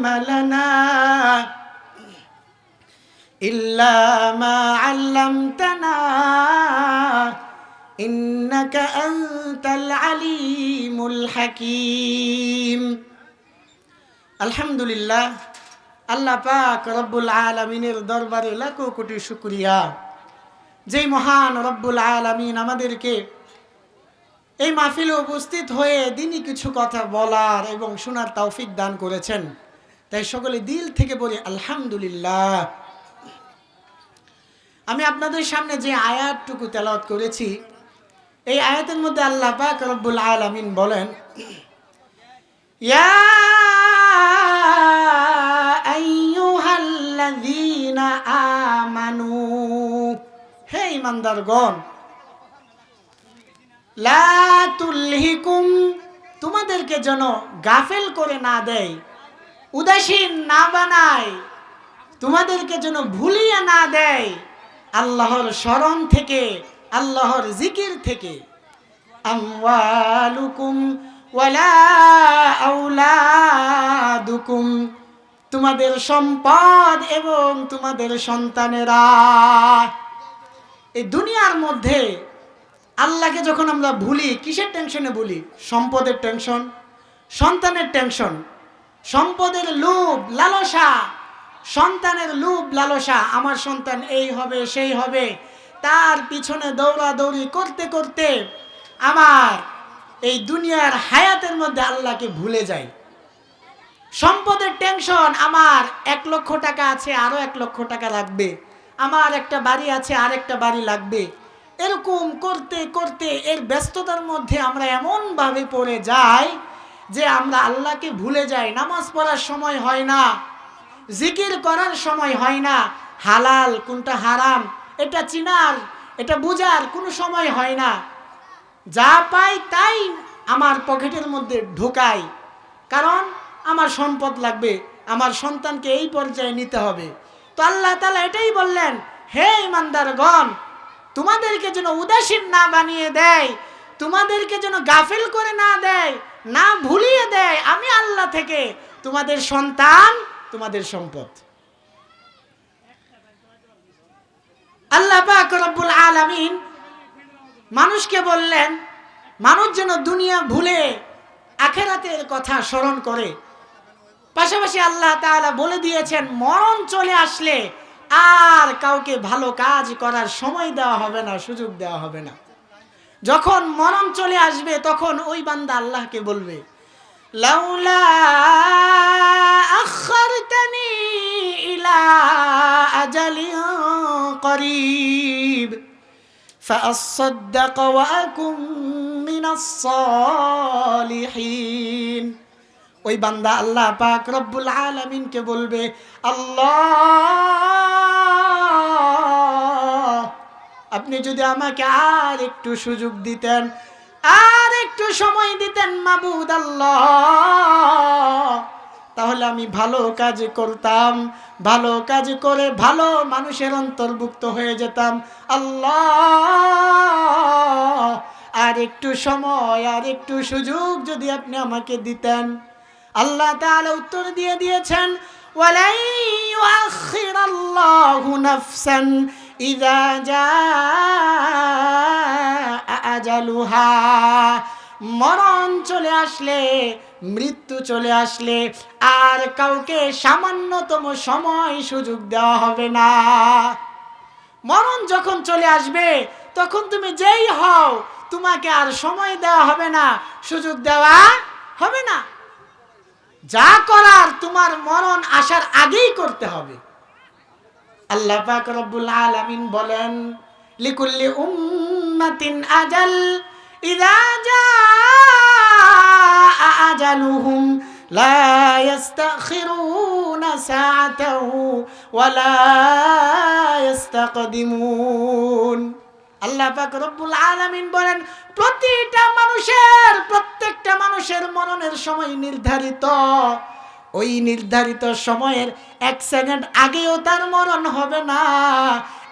ইলমা লানা ইল্লা মা আল্লামতানা ইন্নাকা আনতাল আলিমুল হাকীম। আলহামদুলিল্লাহ, আল্লাহ পাক রব্বুল আলামিনের দরবারে লাখো কোটি শুকরিয়া, যেই মহান রব্বুল আলামিন আমাদেরকে এই মাহফিলে উপস্থিত হয়ে দিনই কিছু কথা বলার এবং শোনার তৌফিক দান করেছেন। তাই সকলে দিল থেকে বলি আলহামদুলিল্লাহ। আমি আপনাদের সামনে যে আয়াতটুকু তেলাওয়াত করেছি, এই আয়াতের মধ্যে আল্লাহ পাক রব্বুল আলামিন বলেন, ইয়া আইয়ুহাল্লাযীনা আমানু, হে ঈমানদারগণ, লা তুলহিকুম, তোমাদেরকে যেন গাফেল করে না দেয়, উদাসীন না বানায়, তোমাদেরকে যেন ভুলিয়ে না দেয় আল্লাহর স্মরণ থেকে, আল্লাহর জিকির থেকে। আমওয়ালুকুম ওয়ালা আওলাদুকুম, তোমাদের সম্পদ এবং তোমাদের সন্তানেরা। এই দুনিয়ার মধ্যে আল্লাহকে যখন আমরা ভুলি, কিসের টেনশনে ভুলি? সম্পদের টেনশন, সন্তানের টেনশন, সম্পদের লোভ লালসা, সন্তানের লোভ লালসা, আমার সন্তান এই হবে সেই হবে, তার পিছনে দৌড়াদৌড়ি করতে করতে আমার এই দুনিয়ার হায়াতের মধ্যে আল্লাহকে ভুলে যাই। সম্পদের টেনশন, আমার 1 লক্ষ টাকা আছে, আরো 1 লক্ষ টাকা লাগবে, আমার একটা বাড়ি আছে, আরেকটা বাড়ি লাগবে, এরকম করতে করতে এর ব্যস্ততার মধ্যে আমরা এমনভাবে পড়ে যাই যে আমরা আল্লাহকে ভুলে যাই। নামাজ পড়ার সময় হয় না, জিকির করার সময় হয় না, হালাল কোনটা হারাম এটা চিনার, এটা বুঝার কোনো সময় হয় না। যা পাই তাই আমার পকেটের মধ্যে ঢোকাই, কারণ আমার সম্পদ লাগবে, আমার সন্তানকে এই পর্যায়ে নিতে হবে। তো আল্লাহ তাআলা এটাই বললেন, হে ঈমানদারগণ, তোমাদেরকে যেন উদাসীন না বানিয়ে দেয়, তোমাদেরকে যেন গাফিল করে না দেয়, না ভুলিয়ে দেয় আমি আল্লাহ থেকে তোমাদের সন্তান, তোমাদের সম্পদ। আল্লাহ পাক রব্বুল আলামিন মানুষকে বললেন, মানুষ যেন দুনিয়া ভুলে আখিরাতের কথা স্মরণ করে। পাশাপাশি আল্লাহ তাআলা বলে দিয়েছেন, মরণ চলে আসলে আর কাউকে ভালো কাজ করার সময় দেওয়া হবে না, সুযোগ দেওয়া হবে না। যখন মরণ চলে আসবে তখন ওই বান্দা আল্লাহকে বলবে, লাউলা আখারতানি ইলা আজালিন করিব ফাআসাদদাক ওয়া আকুম মিনাস সালিহিন। ওই বান্দা আল্লাহ পাক রব্বুল আলামিনকে বলবে, আল্লাহ, আপনি যদি আমাকে আর একটু সুযোগ দিতেন, আর একটু সময় দিতেন মাবুদ আল্লাহ, তাহলে আমি ভালো কাজ করতাম, ভালো কাজ করে ভালো মানুষের অন্তর্ভুক্ত হয়ে যেতাম। আল্লাহ, আর একটু সময়, আর একটু সুযোগ যদি আপনি আমাকে দিতেন। আল্লাহ তাআলা উত্তর দিয়ে দিয়েছেন, ওয়ালাই ইউআখিরাল্লাহু নাফসান ইযা জাআ আজালুহা, মরণ চলে আসলে, মৃত্যু চলে আসলে আর কাউকে সামান্যতম সময় সুযোগ দেওয়া হবে না। মরণ যখন চলে আসবে তখন তুমি যেই হও, তোমাকে আর সময় দেওয়া হবে না, সুযোগ দেওয়া হবে না। যা করার তোমার মরণ আসার আগেই করতে হবে। আল্লাহ পাক রব্বুল আলামিন বলেন, লিকুল্লি উম্মাতিন আজাল ইযা জাআ আজালুহুম লা ইস্তাখিরুনা সাআতাও ওয়া লা ইস্তাকদিমুন। আল্লাহ পাক রব্বুল আলামিন বলেন, প্রত্যেকটা মানুষের মরণের সময় নির্ধারিত। ওই নির্ধারিত সময়ের 1 সেকেন্ড আগেও তার মরণ হবে না,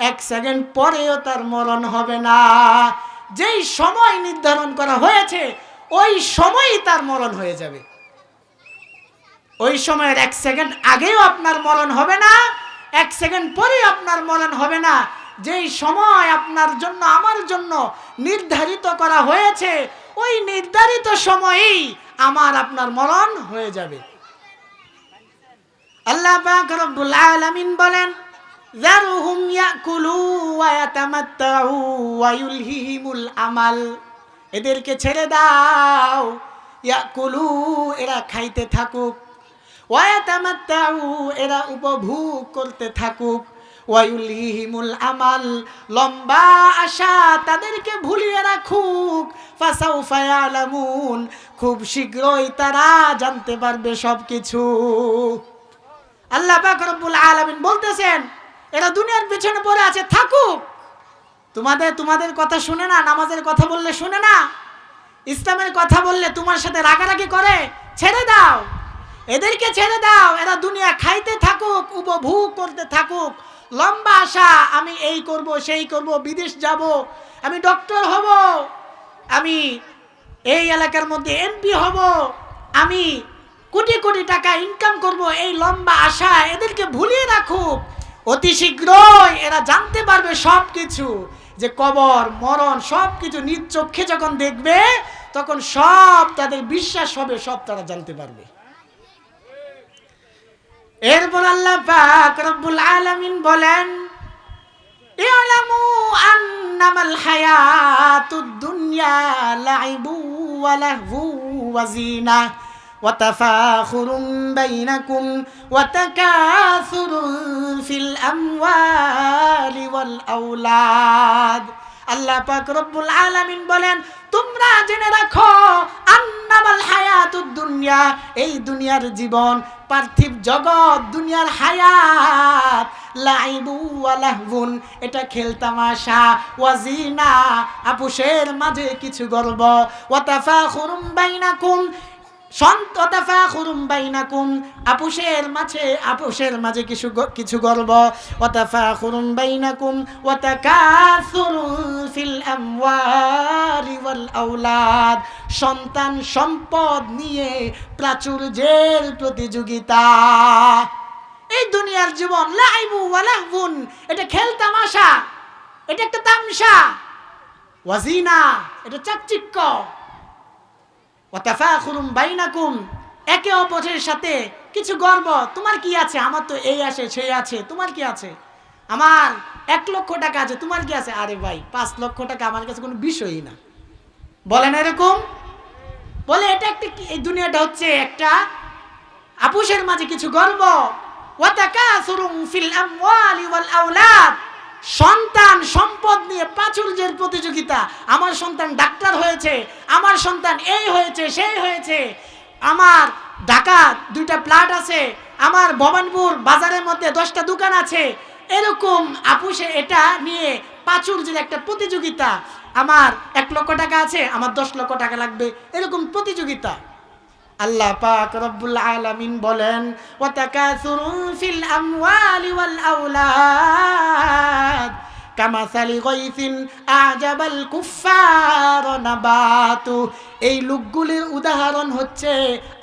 1 সেকেন্ড পরেও তার মরণ হবে না। যেই সময় নির্ধারণ করা হয়েছে ওই সময়ই তার মরণ হয়ে যাবে। ওই সময়ের 1 সেকেন্ড আগেও আপনার মরণ হবে না, 1 সেকেন্ড পরেও আপনার মরণ হবে না। যেই সময় আপনার জন্য আমার জন্য নির্ধারিত করা হয়েছে, ওই নির্ধারিত সময়েই আমার আপনার মরণ হয়ে যাবে। আল্লাহ পাক রব্বুল আলামিন বলেন, যারহুম ইয়াকুলু ওয়া ইয়াতামাত্তাউ ওয়া ইউলহিহিমুল আমাল, এদেরকে ছেড়ে দাও। ইয়াকুলু, এরা খাইতে থাকুক, ওয়া ইয়াতামাত্তাউ, এরা উপভোগ করতে থাকুক, ওয়া ইউলহিহিমুল আমাল, লম্বা আশা তাদেরকে ভুলিয়ে রাখুক। ফাসাউফা ইয়ালামুন, খুব শীঘ্রই তারা জানতে পারবে সবকিছু। আল্লাহ পাক রব্বুল আলামিন বলতেছেন, এরা দুনিয়ার পেছনে পড়ে আছে, থাকুক। তোমাদের কথা শুনে না, নামাজের কথা বললে শুনে না, ইসলামের কথা বললে তোমার সাথে রাগারাগি করে, ছেড়ে দাও, এদেরকে ছেড়ে দাও। এরা দুনিয়া খাইতে থাকুক, উপভোগ করতে থাকুক, লম্বা আশা, আমি এই করব সেই করব, বিদেশ যাব, আমি ডক্টর হব, আমি এই এলাকার মধ্যে এমপি হব, আমি কোটি কোটি টাকা ইনকাম করব, এই লম্বা আশা এদেরকে ভুলিয়ে রাখুক। অতি শীঘ্রই এরা জানতে পারবে সব কিছু, যে কবর মরণ সব কিছু নিজ চোখে যখন দেখবে, তখন সব তাদের বিশ্বাস হবে, সব তারা জানতে পারবে। এরপর আল্লাহ পাক রব্বুল আলামিন বলেন, ইলামু আন্নামাল হায়াতুদ দুনিয়া লাইবু ওয়া লাহবু ওয়া জিনা ওয়া তাফাখুরুম বাইনাকুম ওয়া তাকাসুরুম ফিল আমওয়ালি ওয়াল আওলাদ। আল্লাহ পাক রব্বুল আলামিন বলেন, তোমরা জেনে রাখো, আন্নামাল হায়াতুদ দুনিয়া, এই দুনিয়ার জীবন, পার্থিব জগৎ, দুনিয়ার হায়াত, লাইবু ওয়া লাহবুন, এটা খেলতামাশা, ওয়া জিনা, আপুসের মাঝে কিছু গর্ব, ওয়া তাফাখুরুম বাইনাকুম, আপুসের মাঝে কিছু গর্ব, ওয়া তাফাখুরুম বাইনাকুম ওয়া তাকাসুরুম ফিল আমওয়ালি ওয়াল আওলাদ, সন্তান সম্পদ নিয়ে প্রাচুর্যের প্রতিযোগিতা। এই দুনিয়ার জীবন লাইবু ওয়া লাহবুন, এটা খেলতামাশা, এটা একটা তামসা, ওয়া জিনা, এটা চাকচিক্য, ওয়া তাফাখুরুম বাইনাকুম, একে অপরের সাথে কিছু গর্ব। তোমার কি আছে? আমার তো এই আছে সেই আছে। তোমার কি আছে? আমার 1 লক্ষ টাকা আছে, তোমার কি আছে? আরে ভাই, 5 লক্ষ টাকা আমার কাছে কোনো বিষয়ই না। বলেন এরকম? বলে এটা একটা, এই দুনিয়াটা হচ্ছে একটা আপুসের মাঝে কিছু গর্ব। ওয়া তাকাসুরুম ফিল আমওয়ালি ওয়াল আওলাদ, সন্তান সম্পদ নিয়ে প্রাচুর্যের প্রতিযোগিতা। আমার সন্তান ডাক্তার হয়েছে, আমার সন্তান এই হয়েছে সেই হয়েছে, আমার ঢাকা 2টা প্লট আছে, আমার ভবানীপুর বাজারের মধ্যে 10টা দোকান আছে। এরকম আপুসে এটা নিয়ে প্রাচুর্যের একটা প্রতিযোগিতা। আমার 1 লক্ষ টাকা আছে, আমার 10 লক্ষ টাকা লাগবে, এরকম প্রতিযোগিতা। আল্লাহ পাক রব্বুল আলামিন বলেন, ওয়া তাকাসুরুম ফিল আমওয়ালি ওয়াল আওলাদ কামাসালি গায়সিন আজাবাল কুফফার নাবাতু। এই লোকগুলির উদাহরণ হচ্ছে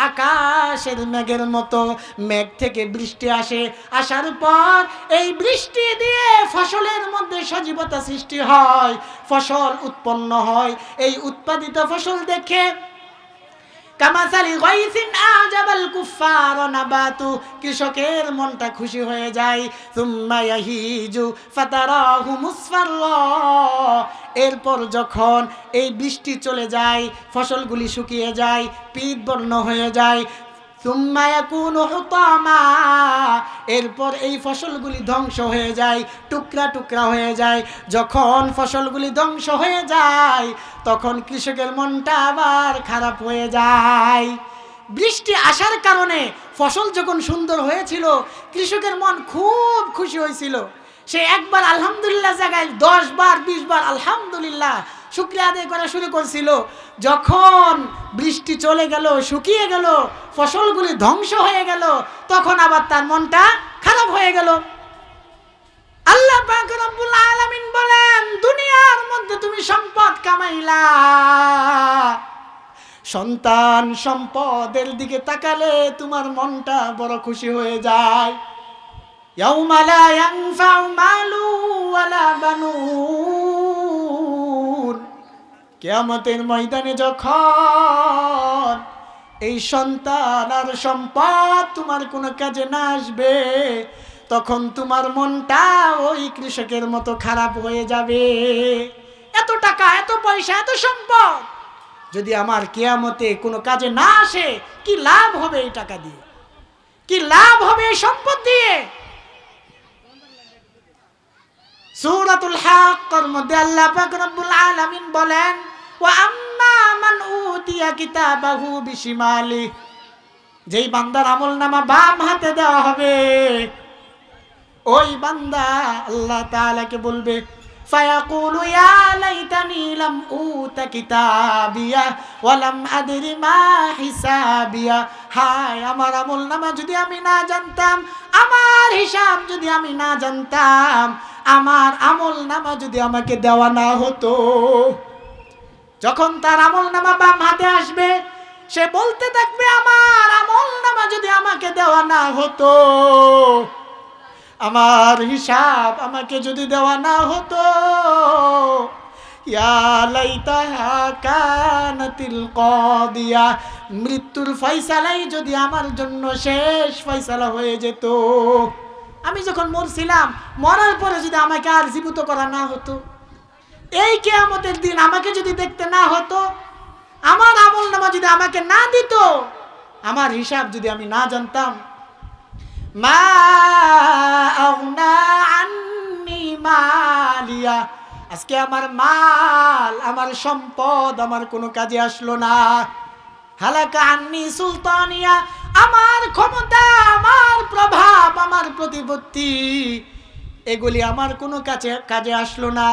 আকাশের মেঘের মতো। মেঘ থেকে বৃষ্টি আসে, আসার পর এই বৃষ্টি দিয়ে ফসলের মধ্যে সজীবতা সৃষ্টি হয়, ফসল উৎপন্ন হয়। এই উৎপাদিত ফসল দেখে কামাসালি গায়সিন আজাবাল কুফফার নাবাতু, কৃষকের মনটা খুশি হয়ে যায়। সুম্মা ইয়াহিজু ফাতারাহু মুসফাররা, এরপর যখন এই বৃষ্টি চলে যায়, ফসলগুলি শুকিয়ে যায়, পীতবর্ণ হয়ে যায়। সুম্মা ইয়াকুনু হুতামা, এরপর এই ফসলগুলি ধ্বংস হয়ে যায়, টুকরা টুকরা হয়ে যায়। যখন ফসলগুলি ধ্বংস হয়ে যায়, তখন কৃষকের মনটা আবার খারাপ হয়ে যায়। বৃষ্টি আসার কারণে ফসল যখন সুন্দর হয়েছিল, কৃষকের মন খুব খুশি হয়েছিল। সে একবার আলহামদুলিল্লাহ জায়গায় 10 বার 20 বার আলহামদুলিল্লাহ শুকরিয়া আদায় করা শুরু করছিল। যখন বৃষ্টি চলে গেল, শুকিয়ে গেল, ফসলগুলি ধ্বংস হয়ে গেল, তখন আবার তার মনটা খারাপ হয়ে গেল। আল্লাহ পাক রব্বুল আলামিন বলেন, দুনিয়ার মধ্যে তুমি সম্পদ কামাইলা, সন্তান সম্পদের দিকে তাকালে তোমার মনটা বড় খুশি হয়ে যায়। ইয়াউমা লা ইয়ানফাউ মালু ওয়ালা বানুন, কিয়ামতের ময়দানে যখন এই সন্তান আর সম্পদ তোমার কোনো কাজে না আসবে, তখন তোমার মনটা ওই কৃষকের মতো খারাপ হয়ে যাবে। এত টাকা, এত পয়সা, এত সম্পদ যদি আমার কিয়ামতে কোনো কাজে না আসে, কি লাভ হবে এই টাকা দিয়ে? কি লাভ হবে এই সম্পদ দিয়ে? সূরাতুল হাক্কার মধ্যে আল্লাহ পাক রব্বুল আলামিন বলেন, ওয়া আম্মা মান উতিয়া কিতাবাহু বিশিমালি, যেই বান্দার আমলনামা বাম হাতে দেওয়া হবে, ওই বান্দা আল্লাহ তাআলাকে বলবে, ফায়াকুলু ইয়া লাইতানি লাম উতা কিতাবিয়া ওয়া লাম আদরি মা হিসাবিয়া, হায় আমার আমলনামা যদি আমি না জানতাম, আমার হিসাব যদি আমি না জানতাম, আমার আমলনামা যদি আমাকে দেওয়া না হতো। যখন তার আমলনামা বাম হাতে আসবে, সে বলতে থাকবে, আমার আমলনামা যদি আমাকে দেওয়া না হতো, আমার হিসাব আমাকে যদি দেওয়া না হতো, ইয়া লাইতাহা কানাতিল কাদিয়া, মৃত্যুর ফয়সালাই যদি আমার জন্য শেষ ফয়সালা হয়ে যেত। আমি যখন মরছিলাম, মরার পরে যদি আমাকে আর জীবিত করা না হতো, এই কিয়ামতের দিন আমাকে যদি দেখতে না হতো, আমার আমলনামা যদি আমাকে না দিত, আমার হিসাব যদি আমি না জানতাম, মা আগনা আন্নি মালিয়া, আজকে আমার মাল, আমার সম্পদ আমার কোনো কাজে আসলো না। হালাকা আন্নি সুলতানিয়া, আমার ক্ষমতা, আমার প্রভাব, আমার প্রতিপত্তি, এগুলি আমার কোনো কাজে আসলো না।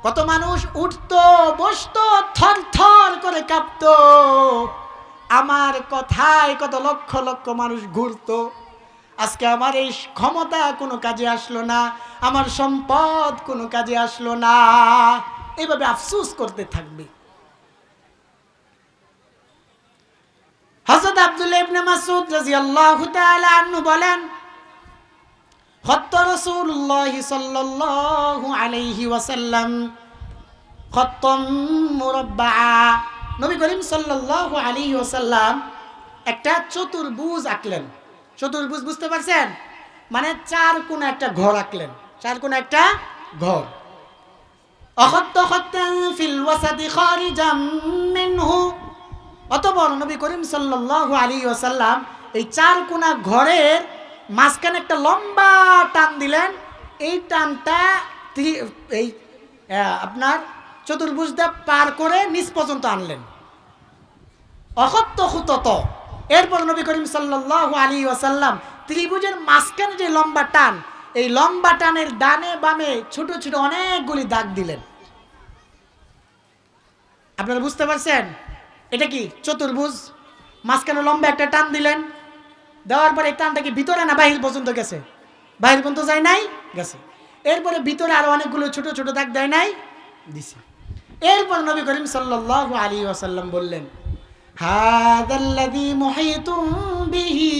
কত মানুষ উঠতো, বসতো, থর থর করে কাঁপতো, আমার কথায় কত লক্ষ লক্ষ মানুষ ঘুরতো। আজকে আমার এই ক্ষমতা কোনো কাজে আসলো না, আমার সম্পদ কোনো কাজে আসলো না, এইভাবে আফসোস করতে থাকবে। হযরত আব্দুল্লাহ ইবনে মাসউদ রাদিয়াল্লাহু তাআলা আনহু বলেন, খত্ত রাসূলুল্লাহ সাল্লাল্লাহু আলাইহি ওয়াসাল্লাম খত্তাম মুরাব্বাআ, নবী করিম সাল্লাল্লাহু আলাইহি ওয়াসাল্লাম একটা চতুর্ভুজ আঁকলেন। চতুর্ভুজ বুঝতে পারছেন? মানে চার কোণা একটা ঘর আঁকলেন, চার কোণা একটা ঘর। অখত্ত খত্তান ফিল ওয়াসাতি খারিজাম মিনহু, অতঃপর নবী করিম সাল্লাল্লাহু আলাইহি ওয়াসাল্লাম এই চার কোণা ঘরের মাঝখানে একটা লম্বা টান দিলেন। এই টানটা এই আপনার চতুর্ভুজটা পার করে নিচ পর্যন্ত আনলেন। অখত্ত খুতত, এরপর নবী করিম সাল্লাল্লাহু আলাইহি ওয়াসাল্লাম ত্রিভুজের মাঝখানে যে লম্বা টান, এই লম্বা টানের ডানে বামে ছোট ছোট অনেকগুলি দাগ দিলেন। আপনারা বুঝতে পারছেন? এটা কি চতুর্ভুজ, মাঝখানে লম্বা একটা টান দিলেন, দেওয়ার পরে এই টানটা কি ভিতরে না বাহির পর্যন্ত গেছে? বাহির পর্যন্ত যায় নাই, গেছে। এরপরে ভিতরে আরো অনেকগুলো ছোট ছোট দাগ দেয় নাই, দিছে। এরপর নবী করিম সাল্লাল্লাহু আলাইহি ওয়াসাল্লাম বললেন, হাযাল্লাযী মুহীতুম বিহি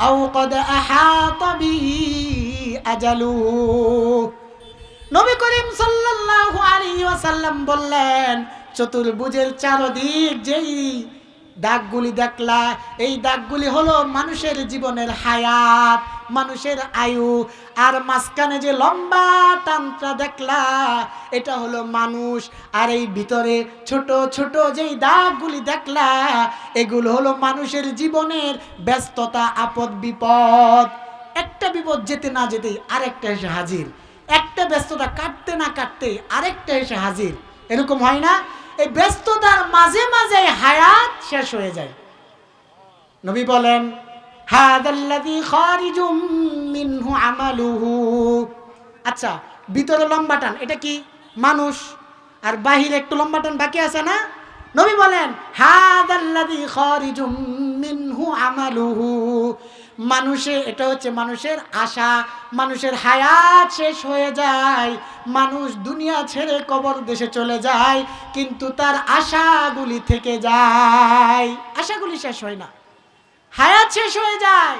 আও ক্বাদ আহাতা বিহি আজালুহু, নবী করিম সাল্লাল্লাহু আলাইহি ওয়াসাল্লাম বললেন, চতুর্ভুজের চারদিক যেই দাগগুলি দেখলা, এই দাগগুলি হলো মানুষের জীবনের হায়াত, মানুষের আয়ু। আর মাঝখানে যে লম্বা টানটা দেখলা, এটা হলো মানুষ। আর এই ভিতরে ছোট ছোট যেই দাগগুলি দেখলা, এগুলো হলো মানুষের জীবনের ব্যস্ততা, আপদ বিপদ। একটা বিপদ যেতে না যেতেই আরেকটা এসে হাজির, একটা ব্যস্ততা কাটতে না কাটতে আরেকটা এসে হাজির। এরকম হয় না? এই ব্যস্ততার মাঝে মাঝে হায়াত শেষ হয়ে যায়। নবী বলেন, হাদাল্লাযী খারিজুম মিনহু আমালুহু, আচ্ছা ভিতরে লম্বা টান এটা কি? মানুষ। আর বাহিরে একটু লম্বা টান বাকি আছে না? নবী বলেন, হাদাল্লাযী খারিজুম মিনহু আমালুহু। মানুষের এটা হচ্ছে মানুষের আশা, মানুষের হায়াত শেষ হয়ে যায়, মানুষ দুনিয়া ছেড়ে কবর দেশে চলে যায়, কিন্তু তার আশাগুলি থেকে যায়, আশাগুলি শেষ হয় না। হায়াত শেষ হয়ে যায়,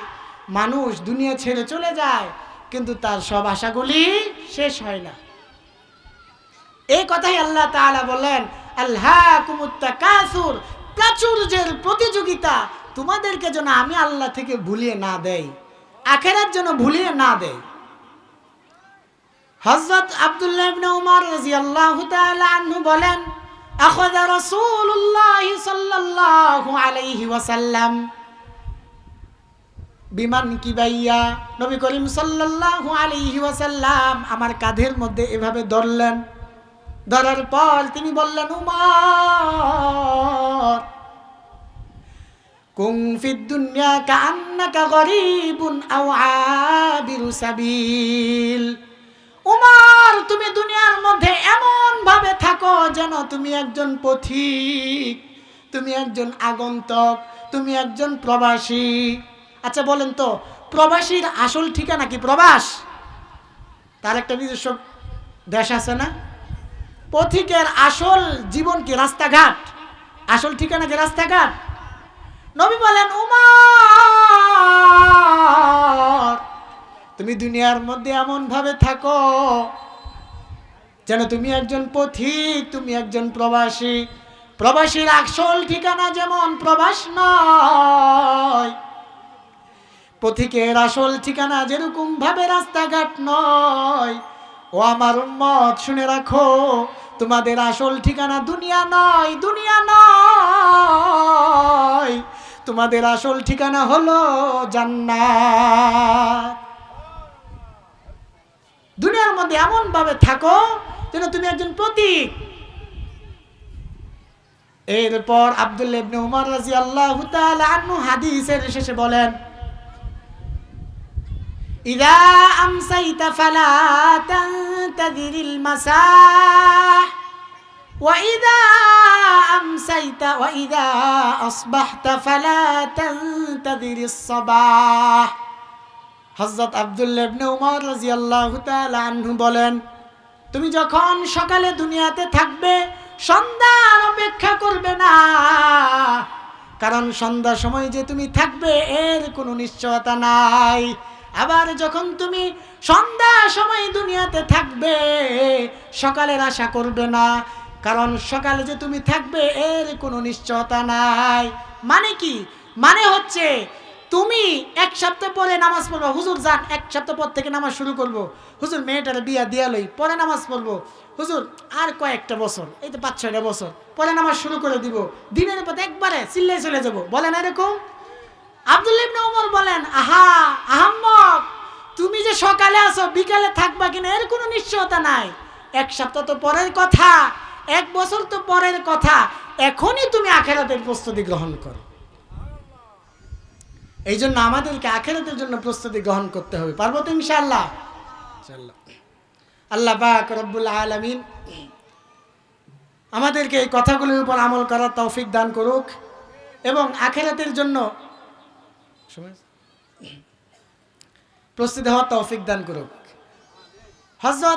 মানুষ দুনিয়া ছেড়ে চলে যায়, কিন্তু তার সব আশাগুলি শেষ হয় না। এই কথাই আল্লাহ তাআলা বলেন, আলহাকুমুত তাকাসুর, প্রাচুর্যের প্রতিযোগিতা তোমাদেরকে যেন আমি আল্লাহ থেকে ভুলিয়ে না দেই, আখিরাত যেন ভুলিয়ে না দেই। হযরত আব্দুল্লাহ ইবনে উমর রাদিয়াল্লাহু তাআলা আনহু বলেন, আখাযা রাসূলুল্লাহ সাল্লাল্লাহু আলাইহি ওয়াসাল্লাম বিমান কিবাইয়া, নবী করিম সাল্লাল্লাহু আলাইহি ওয়াসাল্লাম আমার কাঁধের মধ্যে এভাবে ধরলেন, ধরার পর তিনি বললেন, উমর কুন ফিদ দুনিয়া কাআন্নাকা গরীবুন আও আবিরু সাবিল। উমর তুমি দুনিয়ার মধ্যে এমন ভাবে থাকো যেন তুমি একজন পথিক, তুমি একজন আগন্তুক, তুমি একজন প্রবাসী। আচ্ছা বলেন তো, প্রবাসীর আসল ঠিকানা কি প্রবাস? তার একটা নিজস্ব দেশ আছে না? পথিকের আসল জীবন কি রাস্তাঘাট? আসল ঠিকানা কি রাস্তাঘাট? নবী বলেন, উমর তুমি দুনিয়ার মধ্যে এমন ভাবে থাকো যেন তুমি একজন পথিক, তুমি একজন প্রবাসী। প্রবাসীর আসল ঠিকানা যেমন প্রবাস নয়, পথিকের আসল ঠিকানা যেরকম ভাবে রাস্তাঘাট নয়, ও আমার উম্মত শুনে রাখো, তোমাদের আসল ঠিকানা দুনিয়া নয়, দুনিয়া নয়, তোমাদের আসল ঠিকানা হলো জান্নাত। দুনিয়ার মধ্যে এমন ভাবে থাকো যেন তুমি একজন প্রতীক। এরপর আব্দুল্লাহ ইবনে উমর রাদিয়াল্লাহু তাআলা আনহু হাদিসের শেষে বলেন, ইযা আমসাইতা ফালা তানতাযিরিল মাসাহ ওয়া ইযা আমসাইতা ওয়া ইযা আসবাহতা ফালা তানতাযিরিস সাবাহ। হযরত আব্দুল্লাহ ইবনে উমর রাদিয়াল্লাহু তাআলা আনহু বলেন, তুমি যখন সকালে দুনিয়াতে থাকবে সন্ধ্যার অপেক্ষা করবে না, কারণ সন্ধ্যার সময় যে তুমি থাকবে এর কোনো নিশ্চয়তা নাই। আবার যখন তুমি সন্ধ্যার সময় দুনিয়াতে থাকবে সকালের আশা করবে না, কারণ সকালে যে তুমি থাকবে এর কোনো নিশ্চয়তা নাই। মানে কি? মানে হচ্ছে তুমি এক সপ্তাহ পরে নামাজ পড়বো, হুজুর যান এক সপ্তাহ পর থেকে নামাজ শুরু করবো, হুজুর মেয়েটারে বিয়া দিয়া লই পরে নামাজ পড়বো, হুজুর আর কয়েকটা বছর, এই তো 5-6টা বছর পরে নামাজ শুরু করে দিব, দিনের পর একবারে চিল্লাই চলে যাবো, বলেন এরকম? আব্দুল্লাহ ইবনে উমর বলেন, আহা আহাম্মক, তুমি যে সকালে আসো বিকালে থাকবা কিনা এর কোনো নিশ্চয়তা নাই। এক সপ্তাহ তো পরের কথা, এক বছর তো পরের কথা, এখনই তুমি আখিরাতের প্রস্তুতি গ্রহণ করো। এই জন্য আমাদেরকে আখিরাতের জন্য প্রস্তুতি গ্রহণ করতে হবে। পারবো তো ইনশাআল্লাহ? আল্লাহ পাক রব্বুল আলামিন আমাদেরকে এই কথাগুলোর উপর আমল করার তৌফিক দান করুক এবং আখিরাতের জন্য প্রস্তুতি হওয়ার তৌফিক দান করুক। হযরত